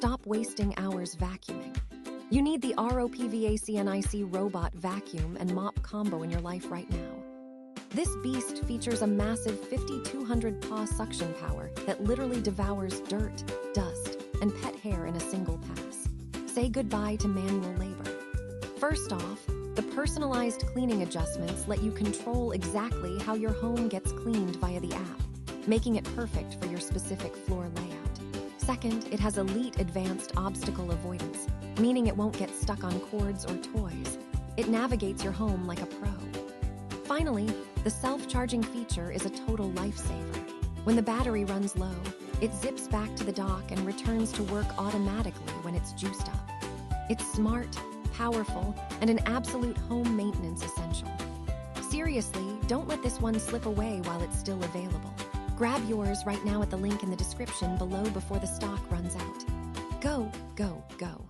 Stop wasting hours vacuuming. You need the ROPVACNIC Robot Vacuum and Mop Combo in your life right now. This beast features a massive 5,200 paw suction power that literally devours dirt, dust, and pet hair in a single pass. Say goodbye to manual labor. First off, the personalized cleaning adjustments let you control exactly how your home gets cleaned via the app, making it perfect for your specific floor layout. Second, it has elite advanced obstacle avoidance, meaning it won't get stuck on cords or toys. It navigates your home like a pro. Finally, the self-charging feature is a total lifesaver. When the battery runs low, it zips back to the dock and returns to work automatically when it's juiced up. It's smart, powerful, and an absolute home maintenance essential. Seriously, don't let this one slip away while it's still available. Grab yours right now at the link in the description below before the stock runs out. Go, go, go.